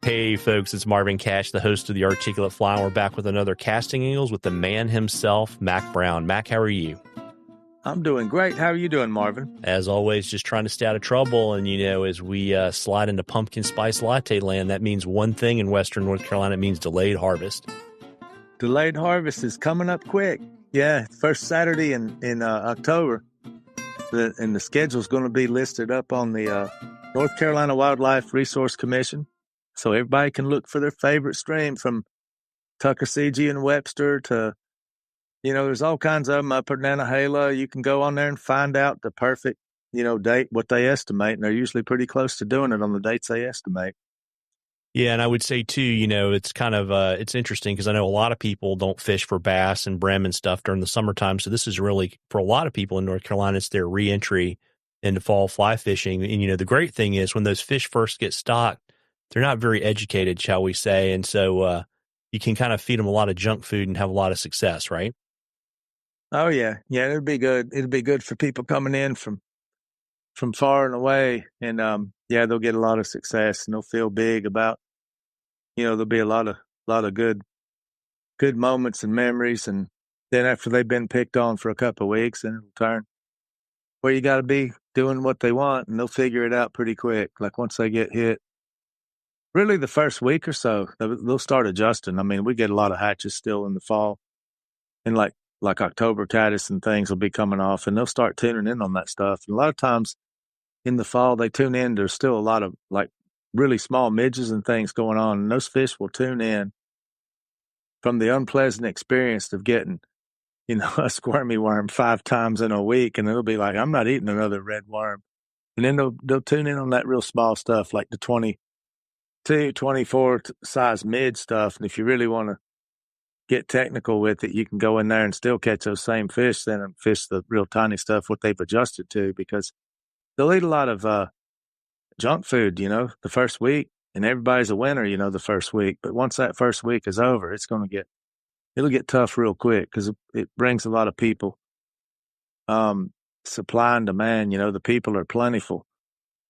Hey, folks, it's Marvin Cash, the host of The Articulate Fly. We're back with another Casting Eagles with the man himself, Mac Brown. Mac, how are you? I'm doing great. How are you doing, Marvin? As always, just trying to stay out of trouble. And, as we slide into pumpkin spice latte land, that means one thing in Western North Carolina. It means delayed harvest. Delayed harvest is coming up quick. Yeah, first Saturday in October. And the schedule is going to be listed up on the North Carolina Wildlife Resource Commission. So everybody can look for their favorite stream from Tuckasegee and Webster to, there's all kinds of them up at Nantahala. You can go on there and find out the perfect, date, what they estimate. And they're usually pretty close to doing it on the dates they estimate. Yeah, and I would say, too, it's kind of it's interesting because I know a lot of people don't fish for bass and brim and stuff during the summertime. So this is really, for a lot of people in North Carolina, it's their reentry into fall fly fishing. And, the great thing is when those fish first get stocked, they're not very educated, shall we say. And so you can kind of feed them a lot of junk food and have a lot of success, right? Oh, yeah. Yeah, it'd be good. It'd be good for people coming in from far and away. And, they'll get a lot of success and they'll feel big about, there'll be a lot of good moments and memories. And then after they've been picked on for a couple of weeks, then it'll turn where you got to be doing what they want, and they'll figure it out pretty quick. Like once they get hit, really the first week or so, they'll start adjusting. I mean, we get a lot of hatches still in the fall, and like October caddis and things will be coming off, and they'll start tuning in on that stuff. And a lot of times in the fall, they tune in. There's still a lot of like really small midges and things going on, and those fish will tune in from the unpleasant experience of getting, a squirmy worm 5 times in a week, and it'll be like, I'm not eating another red worm. And then they'll tune in on that real small stuff, like the 22, 24 size mid stuff. And if you really want to get technical with it, you can go in there and still catch those same fish then and fish the real tiny stuff, what they've adjusted to, because they'll eat a lot of junk food, the first week, and everybody's a winner, the first week. But once that first week is over, it'll get tough real quick because it brings a lot of people. Supply and demand, the people are plentiful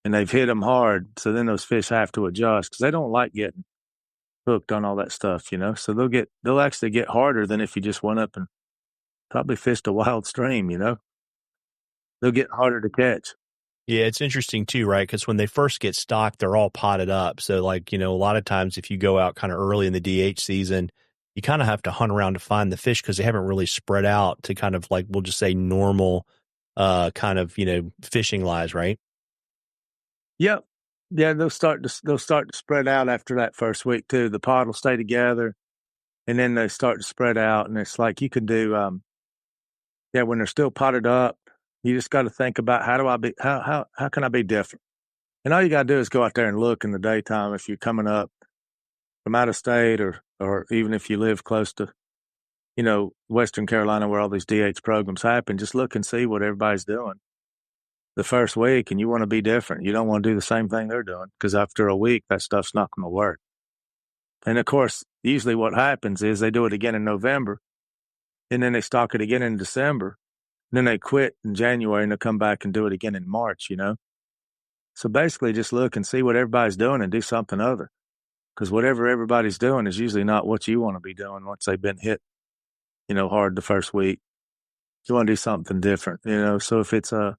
and they've hit them hard. So then those fish have to adjust because they don't like getting hooked on all that stuff, so they'll actually get harder than if you just went up and probably fished a wild stream, they'll get harder to catch. Yeah, it's interesting too, right? Because when they first get stocked, they're all potted up. So a lot of times if you go out kind of early in the DH season, you kind of have to hunt around to find the fish because they haven't really spread out to kind of like, we'll just say normal kind of, fishing lies, right? Yep. Yeah, they'll start to spread out after that first week too. The pod will stay together and then they start to spread out. And it's like you can do when they're still potted up, you just got to think about how can I be different? And all you got to do is go out there and look in the daytime if you're coming up from out of state or even if you live close to, Western Carolina where all these DH programs happen, just look and see what everybody's doing the first week. And you want to be different. You don't want to do the same thing they're doing because after a week, that stuff's not going to work. And of course, usually what happens is they do it again in November and then they stock it again in December. And then they quit in January and they'll come back and do it again in March, So basically just look and see what everybody's doing and do something other. Because whatever everybody's doing is usually not what you want to be doing once they've been hit, hard the first week. You want to do something different, So if it's a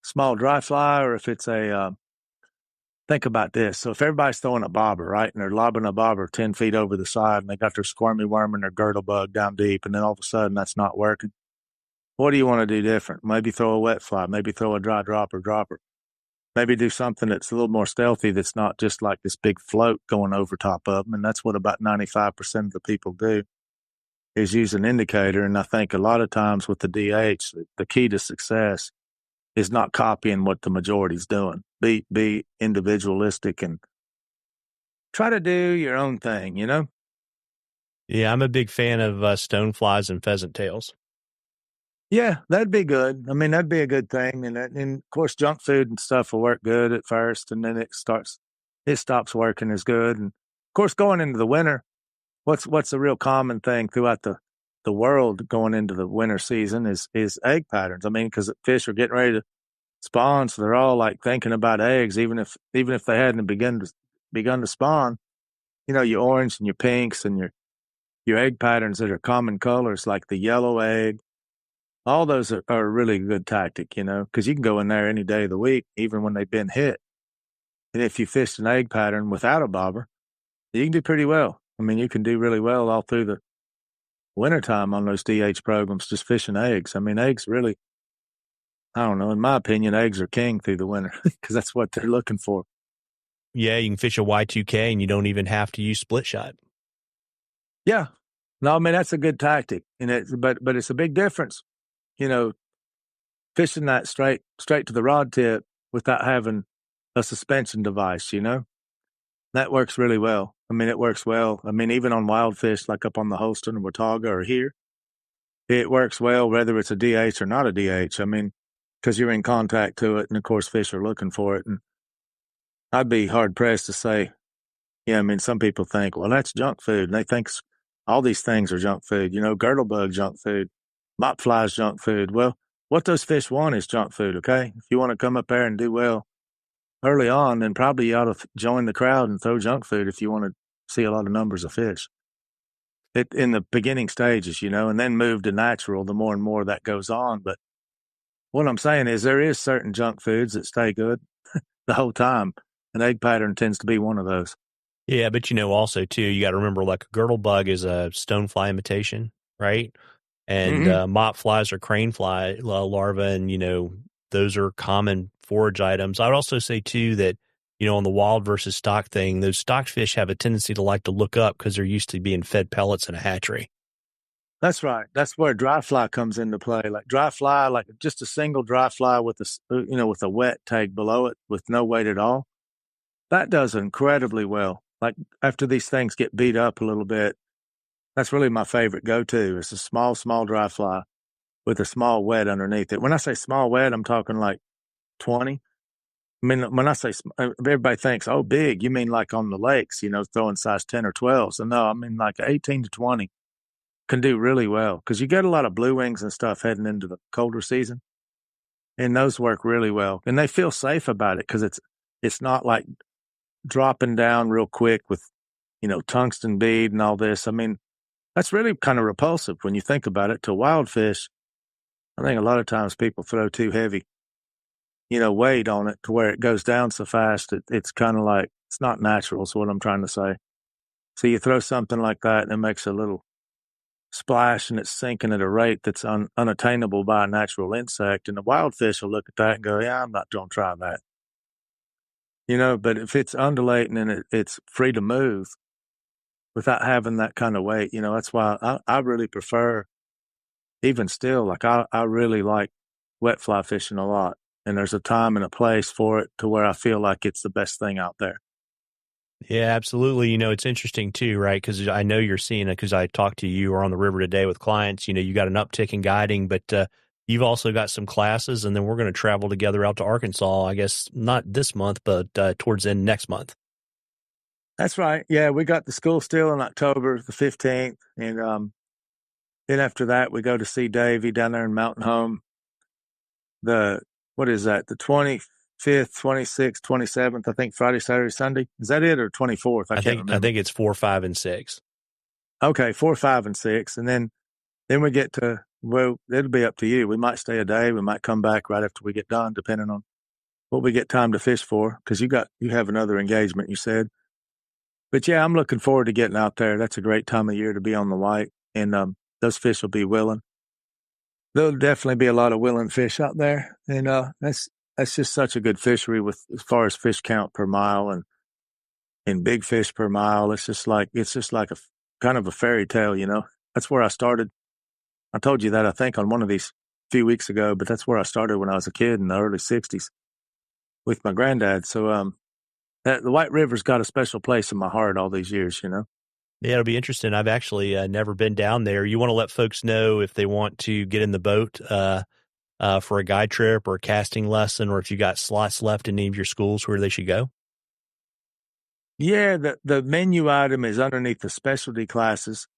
small dry fly or if it's think about this. So if everybody's throwing a bobber, right, and they're lobbing a bobber 10 feet over the side and they got their squirmy worm and their girdle bug down deep, and then all of a sudden that's not working. What do you want to do different? Maybe throw a wet fly, maybe throw a dry dropper. Maybe do something that's a little more stealthy that's not just like this big float going over top of them. And that's what about 95% of the people do is use an indicator. And I think a lot of times with the DH, the key to success is not copying what the majority's doing. Be individualistic and try to do your own thing, Yeah, I'm a big fan of stoneflies and pheasant tails. Yeah, that'd be good. I mean, that'd be a good thing. And of course, junk food and stuff will work good at first, and then it stops working as good. And of course, going into the winter, what's a real common thing throughout the world going into the winter season is egg patterns. I mean, because fish are getting ready to spawn, so they're all like thinking about eggs, even if they hadn't begun to spawn. your orange and your pinks and your egg patterns that are common colors, like the yellow egg. All those are a really good tactic, because you can go in there any day of the week, even when they've been hit. And if you fished an egg pattern without a bobber, you can do pretty well. I mean, you can do really well all through the wintertime on those DH programs, just fishing eggs. I mean, eggs really, I don't know, in my opinion, eggs are king through the winter because that's what they're looking for. Yeah, you can fish a Y2K and you don't even have to use split shot. Yeah. No, I mean, that's a good tactic. But it's a big difference, fishing that straight to the rod tip without having a suspension device, that works really well. I mean, it works well. I mean, even on wild fish, like up on the Holston or Watauga or here, it works well, whether it's a DH or not a DH. I mean, because you're in contact to it, and of course, fish are looking for it. And I'd be hard pressed to say, I mean, some people think, well, that's junk food. And they think all these things are junk food, girdle bug junk food, mop flies junk food. Well, what those fish want is junk food, okay? If you want to come up there and do well early on, then probably you ought to join the crowd and throw junk food if you want to see a lot of numbers of fish. In the beginning stages, and then move to natural the more and more that goes on. But what I'm saying is there is certain junk foods that stay good the whole time. An egg pattern tends to be one of those. Yeah, but also too, you got to remember, like, a girdle bug is a stonefly imitation, right? And mop flies are crane fly larvae, and those are common forage items. I'd also say too that on the wild versus stock thing, those stock fish have a tendency to like to look up because they're used to being fed pellets in a hatchery. That's right. That's where dry fly comes into play. Like dry fly, like just a single dry fly with with a wet tag below it with no weight at all. That does incredibly well. Like after these things get beat up a little bit, that's really my favorite go-to. It's a small dry fly with a small wet underneath it. When I say small wet, I'm talking like 20. I mean, when I say everybody thinks, oh, big, you mean like on the lakes, throwing size 10 or 12. So no, I mean like 18 to 20 can do really well because you get a lot of blue wings and stuff heading into the colder season, and those work really well. And they feel safe about it because it's not like dropping down real quick with, tungsten bead and all this. I mean, that's really kind of repulsive when you think about it. To wild fish, I think a lot of times people throw too heavy, weight on it to where it goes down so fast. It's kind of like, it's not natural is what I'm trying to say. So you throw something like that and it makes a little splash and it's sinking at a rate that's unattainable by a natural insect. And the wild fish will look at that and go, yeah, I'm not going to try that. But if it's undulating and it's free to move without having that kind of weight, that's why I really prefer, even still, like I really like wet fly fishing a lot. And there's a time and a place for it to where I feel like it's the best thing out there. Yeah, absolutely. It's interesting too, right? Because I know you're seeing it because I talked to you or on the river today with clients. You got an uptick in guiding, but you've also got some classes, and then we're going to travel together out to Arkansas, I guess, not this month, but towards the end next month. That's right. Yeah, we got the school still on October the 15th. And then after that, we go to see Davey down there in Mountain Home. What is that? The 25th, 26th, 27th, I think Friday, Saturday, Sunday. Is that it or 24th? I can't remember. I think it's 4, 5, and 6. Okay, 4, 5, and 6. And then we get to, well, it'll be up to you. We might stay a day. We might come back right after we get done, depending on what we get time to fish for, because you have another engagement, you said. But yeah, I'm looking forward to getting out there. That's a great time of year to be on the white, and those fish will be willing. There'll definitely be a lot of willing fish out there, and that's just such a good fishery with as far as fish count per mile and big fish per mile. It's just like a kind of a fairy tale, That's where I started. I told you that I think on one of these few weeks ago, but that's where I started when I was a kid in the early '60s with my granddad. So the White River's got a special place in my heart all these years, Yeah, it'll be interesting. I've actually never been down there. You want to let folks know if they want to get in the boat for a guide trip or a casting lesson, or if you got slots left in any of your schools where they should go? Yeah, the menu item is underneath the specialty classes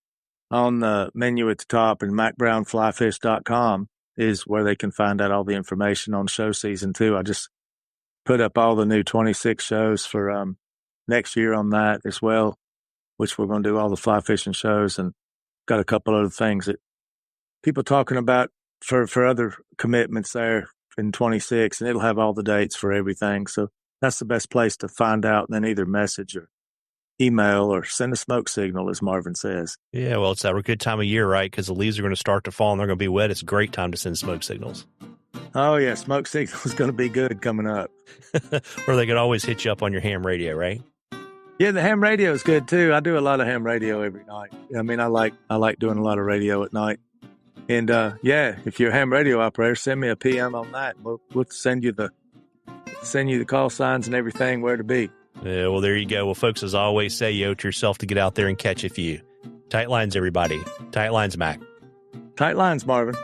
on the menu at the top, and macbrownflyfish.com is where they can find out all the information on show season 2. I just put up all the new 26 shows for next year on that as well. which we're going to do all the fly fishing shows, and got a couple other things that people talking about for other commitments there in 26, and it'll have all the dates for everything. So that's the best place to find out, and then either message or email or send a smoke signal, as Marvin says. Yeah, well, it's that good time of year, right? Because the leaves are going to start to fall and they're going to be wet. It's a great time to send smoke signals. Oh, yeah, smoke signal is going to be good coming up. Or they could always hit you up on your ham radio, right? Yeah, the ham radio is good too. I do a lot of ham radio every night. I mean, I like doing a lot of radio at night. And yeah, if you're a ham radio operator, send me a PM on that. We'll send you the call signs and everything where to be. Yeah, well, there you go. Well, folks, as I always say, you owe it to yourself to get out there and catch a few. Tight lines, everybody. Tight lines, Mac. Tight lines, Marvin.